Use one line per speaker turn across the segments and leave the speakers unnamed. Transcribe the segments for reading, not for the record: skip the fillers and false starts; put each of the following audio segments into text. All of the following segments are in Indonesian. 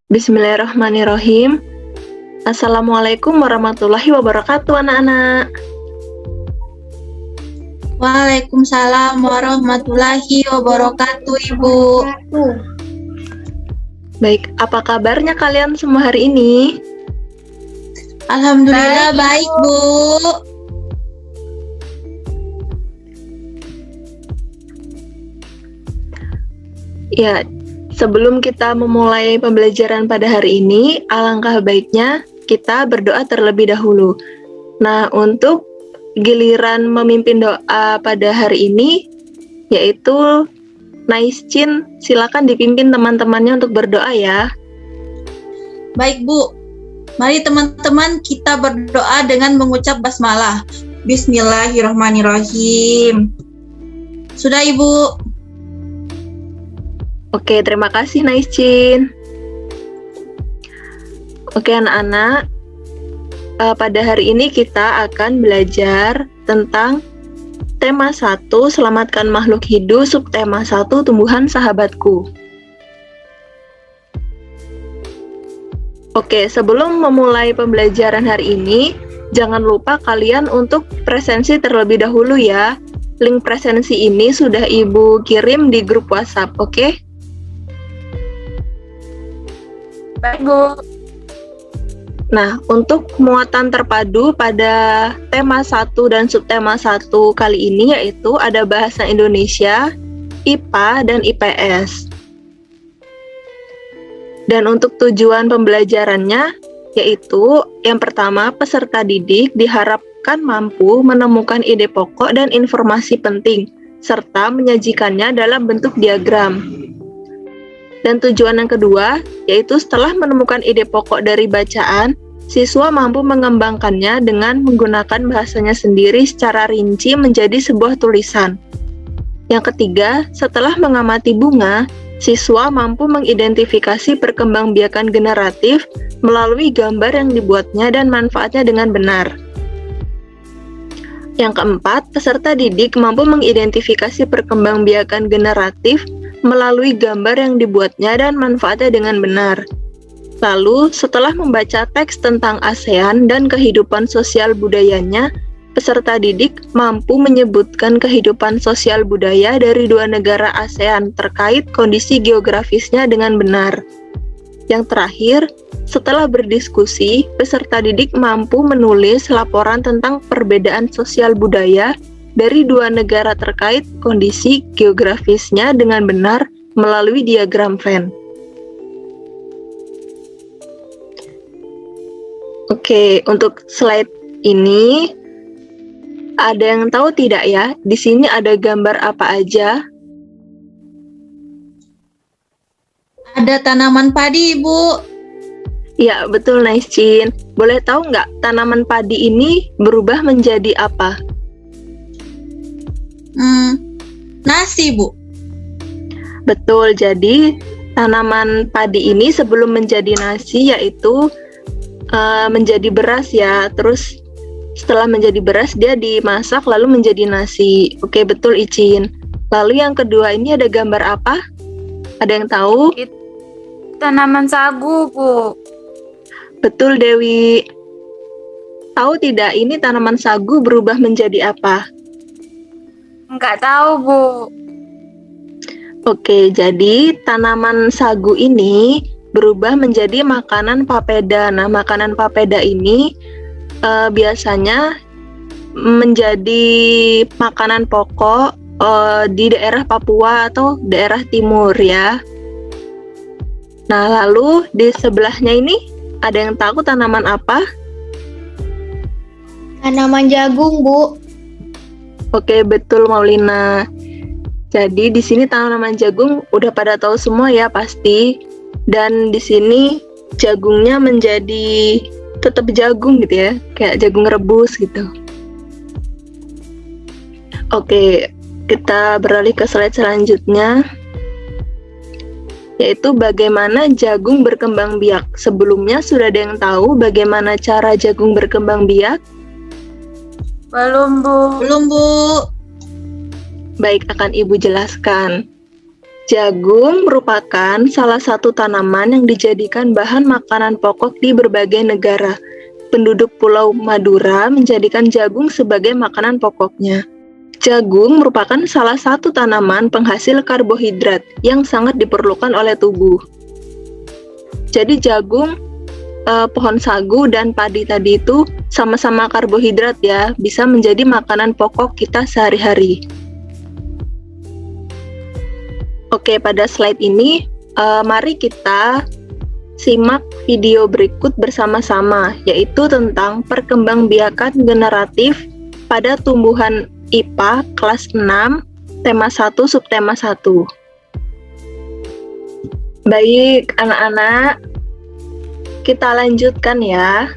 Bismillahirrahmanirrahim. Assalamualaikum warahmatullahi wabarakatuh, anak-anak.
Waalaikumsalam warahmatullahi wabarakatuh, Ibu.
Baik, apa kabarnya kalian semua hari ini?
Alhamdulillah baik, Bu.
Ya, sebelum kita memulai pembelajaran pada hari ini, alangkah baiknya kita berdoa terlebih dahulu. Nah, untuk giliran memimpin doa pada hari ini, yaitu Naiscin, silakan dipimpin teman-temannya untuk berdoa ya.
Baik, Bu. Mari teman-teman kita berdoa dengan mengucap basmalah. Bismillahirrahmanirrahim. Sudah, Ibu.
Oke, terima kasih Naiscin. Oke anak-anak, pada hari ini kita akan belajar tentang tema 1, selamatkan makhluk hidup, subtema 1, tumbuhan sahabatku. Oke, sebelum memulai pembelajaran hari ini, jangan lupa kalian untuk presensi terlebih dahulu ya. Link presensi ini sudah Ibu kirim di grup WhatsApp, oke?
Baik, Bu.
Nah, untuk muatan terpadu pada tema 1 dan subtema 1 kali ini yaitu ada bahasa Indonesia, IPA, dan IPS. Dan untuk tujuan pembelajarannya yaitu yang pertama, peserta didik diharapkan mampu menemukan ide pokok dan informasi penting serta menyajikannya dalam bentuk diagram. Dan tujuan yang kedua, yaitu setelah menemukan ide pokok dari bacaan, siswa mampu mengembangkannya dengan menggunakan bahasanya sendiri secara rinci menjadi sebuah tulisan. Yang ketiga, setelah mengamati bunga, siswa mampu mengidentifikasi perkembangbiakan generatif melalui gambar yang dibuatnya dan manfaatnya dengan benar. Yang keempat, peserta didik mampu mengidentifikasi perkembangbiakan generatif melalui gambar yang dibuatnya dan manfaatnya dengan benar. Lalu, setelah membaca teks tentang ASEAN dan kehidupan sosial budayanya, peserta didik mampu menyebutkan kehidupan sosial budaya dari dua negara ASEAN terkait kondisi geografisnya dengan benar. Yang terakhir, setelah berdiskusi, peserta didik mampu menulis laporan tentang perbedaan sosial budaya dari dua negara terkait kondisi geografisnya dengan benar melalui diagram Venn. Oke, untuk slide ini ada yang tahu tidak ya? Di sini ada gambar apa aja?
Ada tanaman padi, Ibu.
Ya, betul Naiscin. Boleh tahu nggak tanaman padi ini berubah menjadi apa?
Nasi, Bu.
Betul, jadi tanaman padi ini sebelum menjadi nasi yaitu menjadi beras ya. Terus setelah menjadi beras dia dimasak lalu menjadi nasi. Oke, betul Icin. Lalu yang kedua ini ada gambar apa? Ada yang tahu?
Tanaman sagu, Bu.
Betul Dewi. Tahu tidak ini tanaman sagu berubah menjadi apa?
Enggak tahu, Bu.
Oke, jadi tanaman sagu ini berubah menjadi makanan papeda. Nah, makanan papeda ini biasanya menjadi makanan pokok di daerah Papua atau daerah timur ya. Nah, lalu di sebelahnya ini ada yang tahu tanaman apa?
Tanaman jagung, Bu.
Oke, betul Maulina. Jadi di sini tanaman jagung udah pada tahu semua ya pasti. Dan di sini jagungnya menjadi tetap jagung gitu ya, kayak jagung rebus gitu. Oke, kita beralih ke slide selanjutnya, yaitu bagaimana jagung berkembang biak. Sebelumnya sudah ada yang tahu bagaimana cara jagung berkembang biak?
Belum, Bu.
Belum, Bu.
Baik, akan Ibu jelaskan. Jagung merupakan salah satu tanaman yang dijadikan bahan makanan pokok di berbagai negara. Penduduk Pulau Madura menjadikan jagung sebagai makanan pokoknya. Jagung merupakan salah satu tanaman penghasil karbohidrat yang sangat diperlukan oleh tubuh. Jadi jagung, pohon sagu, dan padi tadi itu sama-sama karbohidrat ya, bisa menjadi makanan pokok kita sehari-hari. Oke, pada slide ini, mari kita simak video berikut bersama-sama, yaitu tentang perkembangbiakan generatif pada tumbuhan IPA kelas 6, tema 1, subtema 1. Baik, anak-anak, kita lanjutkan ya.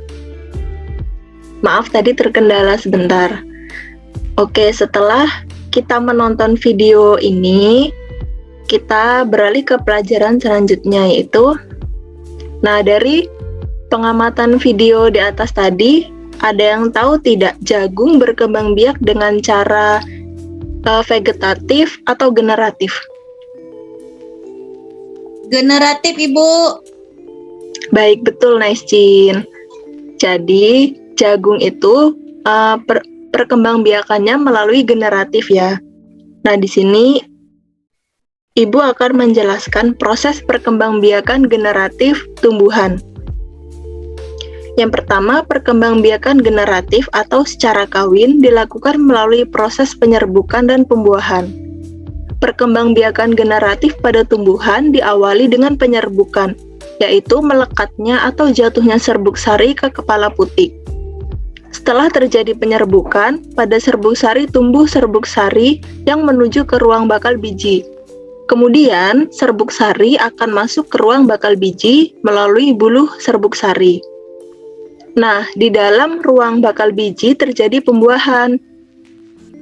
Maaf tadi terkendala sebentar. Oke, setelah kita menonton video ini, kita beralih ke pelajaran selanjutnya, yaitu dari pengamatan video di atas tadi, ada yang tahu tidak jagung berkembang biak dengan cara vegetatif atau generatif?
Generatif, Ibu.
Baik, betul, nice, Cin. Jadi, jagung itu perkembangbiakannya melalui generatif ya. Nah, di sini Ibu akan menjelaskan proses perkembangbiakan generatif tumbuhan. Yang pertama, perkembangbiakan generatif atau secara kawin dilakukan melalui proses penyerbukan dan pembuahan. Perkembangbiakan generatif pada tumbuhan diawali dengan penyerbukan, yaitu melekatnya atau jatuhnya serbuk sari ke kepala putik. Setelah terjadi penyerbukan, pada serbuk sari tumbuh serbuk sari yang menuju ke ruang bakal biji. Kemudian, serbuk sari akan masuk ke ruang bakal biji melalui buluh serbuk sari. Nah, di dalam ruang bakal biji terjadi pembuahan,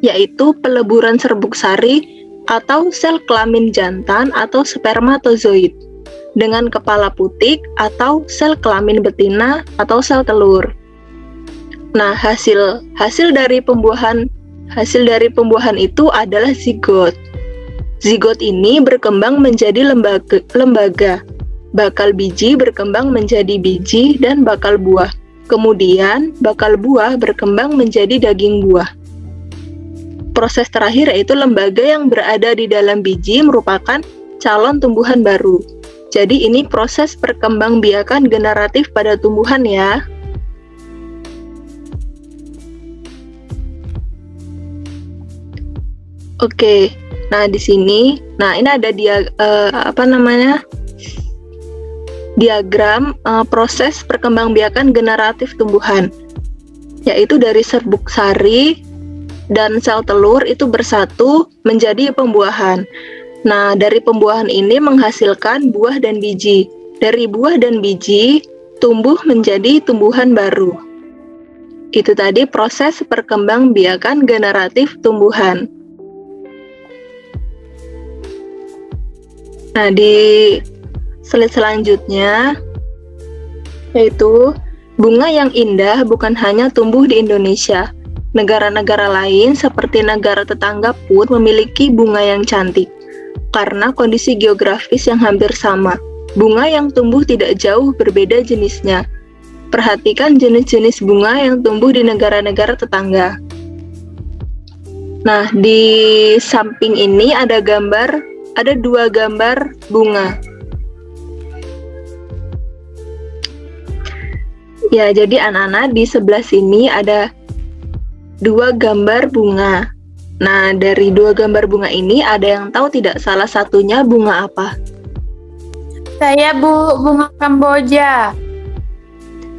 yaitu peleburan serbuk sari atau sel kelamin jantan atau spermatozoid dengan kepala putik atau sel kelamin betina atau sel telur. Nah, hasil dari pembuahan itu adalah zigot. Zigot ini berkembang menjadi lembaga. Bakal biji berkembang menjadi biji dan bakal buah. Kemudian, bakal buah berkembang menjadi daging buah. Proses terakhir yaitu lembaga yang berada di dalam biji merupakan calon tumbuhan baru. Jadi ini proses perkembangbiakan generatif pada tumbuhan ya. Oke. Nah, di sini, ini ada diagram proses perkembangbiakan generatif tumbuhan, yaitu dari serbuk sari dan sel telur itu bersatu menjadi pembuahan. Nah, dari pembuahan ini menghasilkan buah dan biji. Dari buah dan biji tumbuh menjadi tumbuhan baru. Itu tadi proses perkembangbiakan generatif tumbuhan. Nah, di slide selanjutnya yaitu bunga yang indah bukan hanya tumbuh di Indonesia. Negara-negara lain seperti negara tetangga pun memiliki bunga yang cantik karena kondisi geografis yang hampir sama. Bunga yang tumbuh tidak jauh berbeda jenisnya. Perhatikan jenis-jenis bunga yang tumbuh di negara-negara tetangga. Nah, di samping ini ada dua gambar bunga. Ya, jadi anak-anak di sebelah sini ada dua gambar bunga. Nah, dari dua gambar bunga ini ada yang tahu tidak salah satunya bunga apa?
Saya, Bu, bunga Kamboja.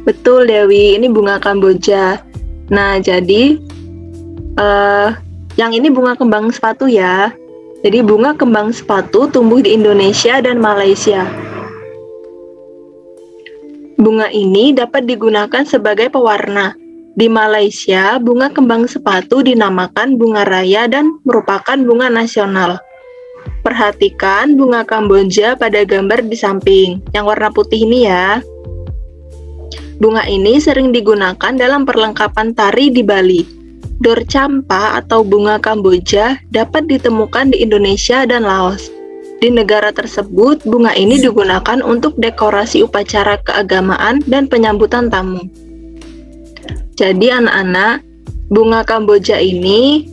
Betul, Dewi, ini bunga Kamboja. Nah, jadi yang ini bunga kembang sepatu ya. Jadi bunga kembang sepatu tumbuh di Indonesia dan Malaysia. Bunga ini dapat digunakan sebagai pewarna. Di Malaysia, bunga kembang sepatu dinamakan bunga raya dan merupakan bunga nasional. Perhatikan bunga Kamboja pada gambar di samping, yang warna putih ini ya. Bunga ini sering digunakan dalam perlengkapan tari di Bali. Dorcampa atau bunga Kamboja dapat ditemukan di Indonesia dan Laos. Di negara tersebut, bunga ini digunakan untuk dekorasi upacara keagamaan dan penyambutan tamu. Jadi anak-anak, bunga Kamboja ini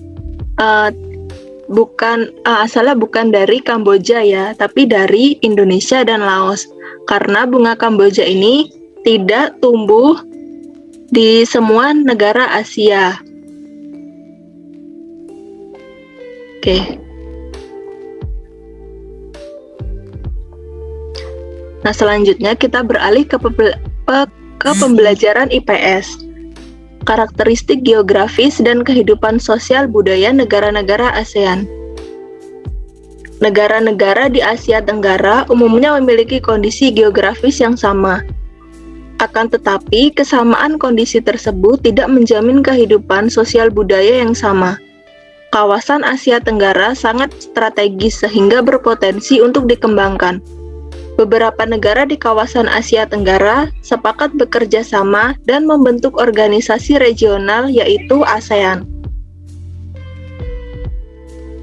asalnya bukan dari Kamboja ya, tapi dari Indonesia dan Laos. Karena bunga Kamboja ini tidak tumbuh di semua negara Asia. Oke. Nah, selanjutnya kita beralih ke pembelajaran IPS. Karakteristik geografis dan kehidupan sosial budaya negara-negara ASEAN. Negara-negara di Asia Tenggara umumnya memiliki kondisi geografis yang sama. Akan tetapi, kesamaan kondisi tersebut tidak menjamin kehidupan sosial budaya yang sama. Kawasan Asia Tenggara sangat strategis sehingga berpotensi untuk dikembangkan. Beberapa negara di kawasan Asia Tenggara sepakat bekerja sama dan membentuk organisasi regional yaitu ASEAN.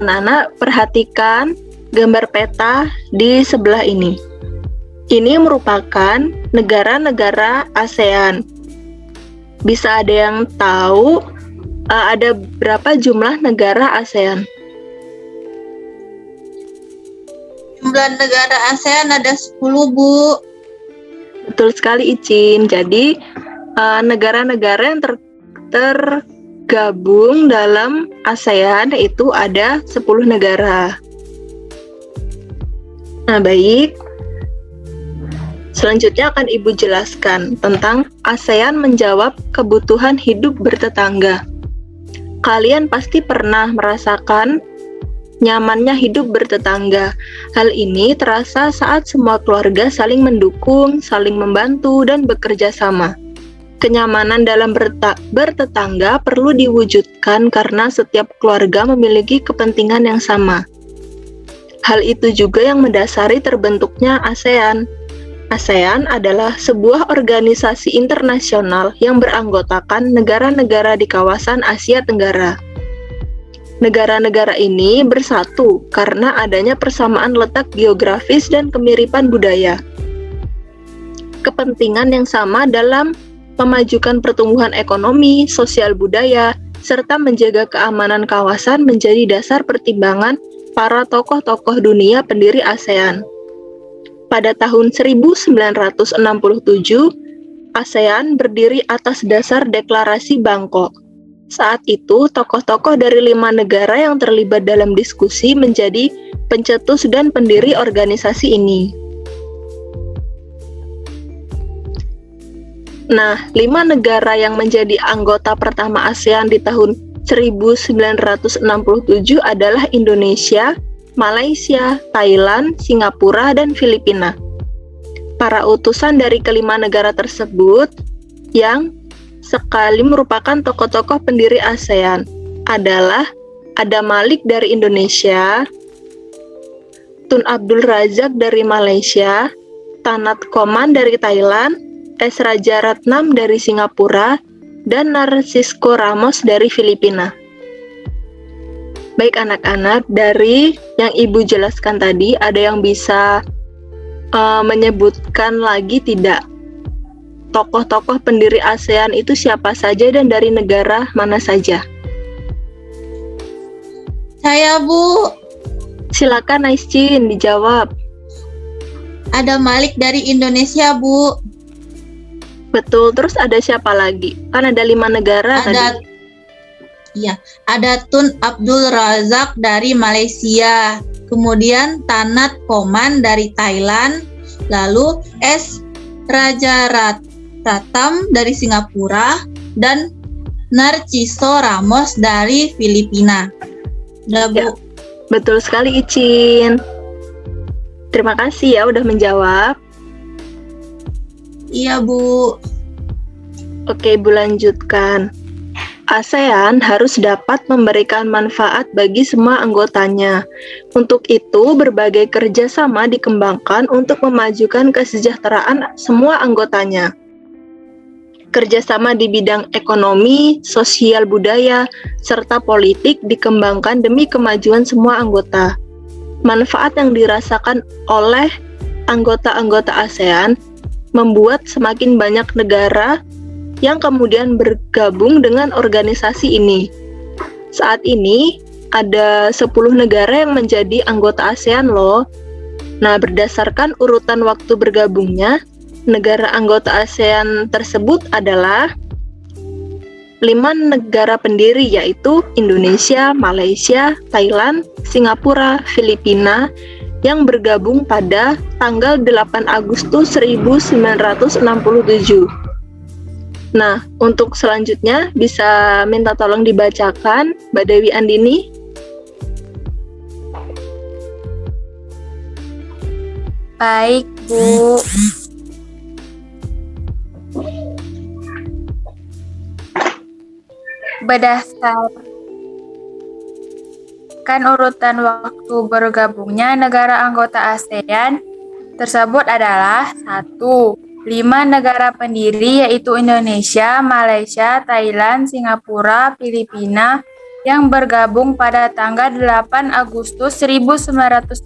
Anak-anak, perhatikan gambar peta di sebelah ini. Ini merupakan negara-negara ASEAN. Bisa ada yang tahu ada berapa jumlah negara ASEAN?
Jumlah negara ASEAN ada 10, Bu.
Betul sekali, Icin. Jadi, negara-negara yang tergabung dalam ASEAN itu ada 10 negara. Nah, baik. Selanjutnya akan Ibu jelaskan tentang ASEAN menjawab kebutuhan hidup bertetangga. Kalian pasti pernah merasakan nyamannya hidup bertetangga. Hal ini terasa saat semua keluarga saling mendukung, saling membantu, dan bekerja sama. Kenyamanan dalam bertetangga perlu diwujudkan karena setiap keluarga memiliki kepentingan yang sama. Hal itu juga yang mendasari terbentuknya ASEAN. ASEAN adalah sebuah organisasi internasional yang beranggotakan negara-negara di kawasan Asia Tenggara. Negara-negara ini bersatu karena adanya persamaan letak geografis dan kemiripan budaya. Kepentingan yang sama dalam memajukan pertumbuhan ekonomi, sosial budaya, serta menjaga keamanan kawasan menjadi dasar pertimbangan para tokoh-tokoh dunia pendiri ASEAN. Pada tahun 1967, ASEAN berdiri atas dasar Deklarasi Bangkok. Saat itu, tokoh-tokoh dari 5 negara yang terlibat dalam diskusi menjadi pencetus dan pendiri organisasi ini. Nah, 5 negara yang menjadi anggota pertama ASEAN di tahun 1967 adalah Indonesia, Malaysia, Thailand, Singapura, dan Filipina. Para utusan dari kelima negara tersebut yang sekali merupakan tokoh-tokoh pendiri ASEAN adalah Adam Malik dari Indonesia, Tun Abdul Razak dari Malaysia, Tanat Koman dari Thailand, S. Rajaratnam dari Singapura, dan Narcisco Ramos dari Filipina. Baik anak-anak, dari yang Ibu jelaskan tadi, ada yang bisa menyebutkan lagi tidak? Tokoh-tokoh pendiri ASEAN itu siapa saja dan dari negara mana saja?
Saya, Bu.
Silakan Aiscin dijawab.
Ada Malik dari Indonesia, Bu.
Betul, terus ada siapa lagi? Kan ada 5 negara tadi.
Iya, ada Tun Abdul Razak dari Malaysia. Kemudian Tanat Koman dari Thailand. Lalu S. Rajaratnam dari Singapura dan Narciso Ramos dari Filipina. Udah, Bu.
Ya, betul sekali Icin. Terima kasih ya udah menjawab.
Iya, Bu.
Oke, Ibu lanjutkan. ASEAN harus dapat memberikan manfaat bagi semua anggotanya. Untuk itu, berbagai kerjasama dikembangkan untuk memajukan kesejahteraan semua anggotanya. Kerjasama di bidang ekonomi, sosial budaya, serta politik dikembangkan demi kemajuan semua anggota. manfaat yang dirasakan oleh anggota-anggota ASEAN membuat semakin banyak negara yang kemudian bergabung dengan organisasi ini. Saat ini ada 10 negara yang menjadi anggota ASEAN loh. Nah, berdasarkan urutan waktu bergabungnya, negara anggota ASEAN tersebut adalah 5 negara pendiri, yaitu Indonesia, Malaysia, Thailand, Singapura, Filipina, yang bergabung pada tanggal 8 Agustus 1967. Nah, untuk selanjutnya bisa minta tolong dibacakan, Mbak Dewi Andini.
Baik, Bu. Berdasarkan urutan waktu bergabungnya negara anggota ASEAN tersebut adalah 1. 5 negara pendiri yaitu Indonesia, Malaysia, Thailand, Singapura, Filipina yang bergabung pada tanggal 8 Agustus 1967.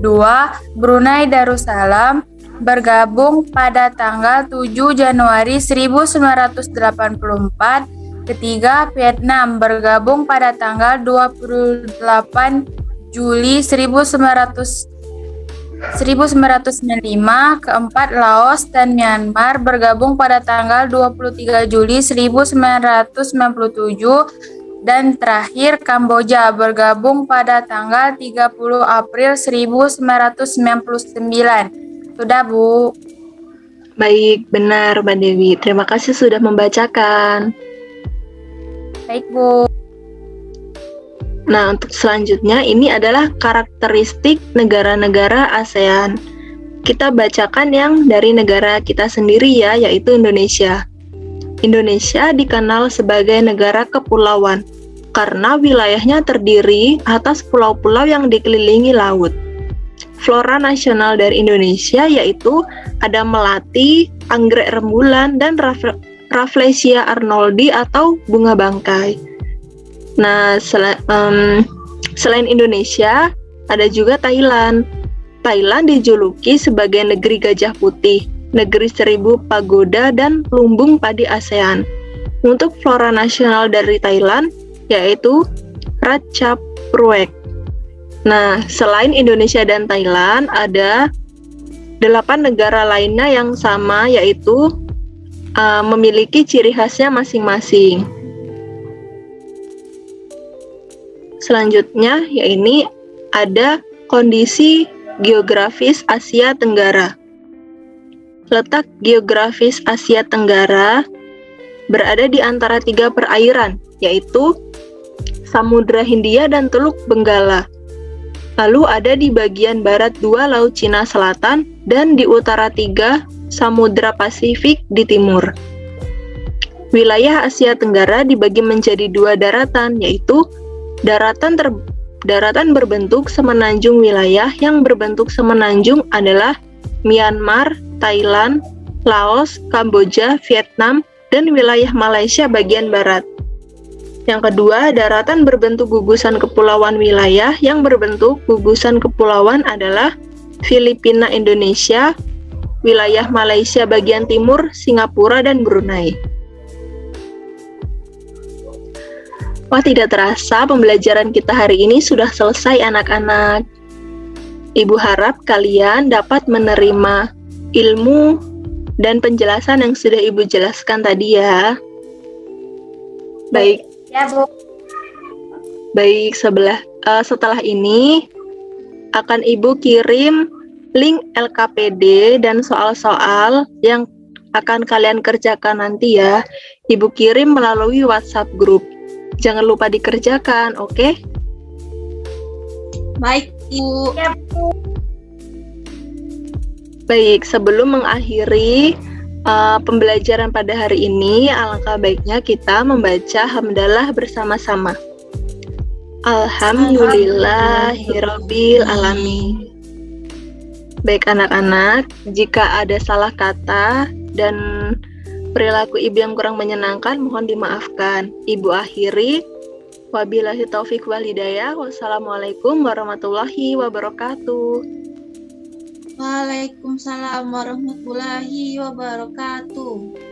2. Brunei Darussalam bergabung pada tanggal 7 Januari 1984. Ketiga, Vietnam bergabung pada tanggal 28 Juli 1995. Keempat, Laos dan Myanmar bergabung pada tanggal 23 Juli 1997. Dan terakhir, Kamboja bergabung pada tanggal 30 April 1999. Sudah, Bu.
Baik, benar Mbak Dewi. Terima kasih sudah membacakan.
Baik, Bu.
Nah, untuk selanjutnya ini adalah karakteristik negara-negara ASEAN. Kita bacakan yang dari negara kita sendiri ya, yaitu Indonesia. Indonesia dikenal sebagai negara kepulauan karena wilayahnya terdiri atas pulau-pulau yang dikelilingi laut. Flora nasional dari Indonesia yaitu ada melati, anggrek rembulan, dan Rafflesia arnoldi atau bunga bangkai. Nah, selain Indonesia, ada juga Thailand. Thailand dijuluki sebagai negeri gajah putih, negeri 1000 pagoda, dan lumbung padi ASEAN. Untuk flora nasional dari Thailand, yaitu Ratchaprowek. Nah, selain Indonesia dan Thailand, ada 8 negara lainnya yang sama, yaitu memiliki ciri khasnya masing-masing. Selanjutnya, yaitu ada kondisi geografis Asia Tenggara. Letak geografis Asia Tenggara berada di antara 3 perairan, yaitu Samudra Hindia dan Teluk Benggala. Lalu ada di bagian barat 2 Laut Cina Selatan dan di utara 3 Samudra Pasifik di timur. Wilayah Asia Tenggara dibagi menjadi 2 daratan, yaitu daratan berbentuk semenanjung. Wilayah yang berbentuk semenanjung adalah Myanmar, Thailand, Laos, Kamboja, Vietnam, dan wilayah Malaysia bagian barat. Yang kedua, daratan berbentuk gugusan kepulauan. Wilayah yang berbentuk gugusan kepulauan adalah Filipina, Indonesia, wilayah Malaysia bagian timur, Singapura, dan Brunei. Wah, tidak terasa pembelajaran kita hari ini sudah selesai anak-anak. Ibu harap kalian dapat menerima ilmu dan penjelasan yang sudah Ibu jelaskan tadi ya. Baik.
Ya, Bu.
Baik, setelah ini akan Ibu kirim link LKPD dan soal-soal yang akan kalian kerjakan nanti ya. Ibu kirim melalui WhatsApp group. Jangan lupa dikerjakan, oke?
Baik, Bu.
Ya, Bu.
Baik, sebelum mengakhiri pembelajaran pada hari ini, alangkah baiknya kita membaca hamdalah bersama-sama. Alhamdulillahirabbil alamin. Baik anak-anak, jika ada salah kata dan perilaku Ibu yang kurang menyenangkan, mohon dimaafkan. Ibu akhiri. Wabillahi taufik wal hidayah. Wassalamualaikum warahmatullahi wabarakatuh.
Waalaikumsalam warahmatullahi wabarakatuh.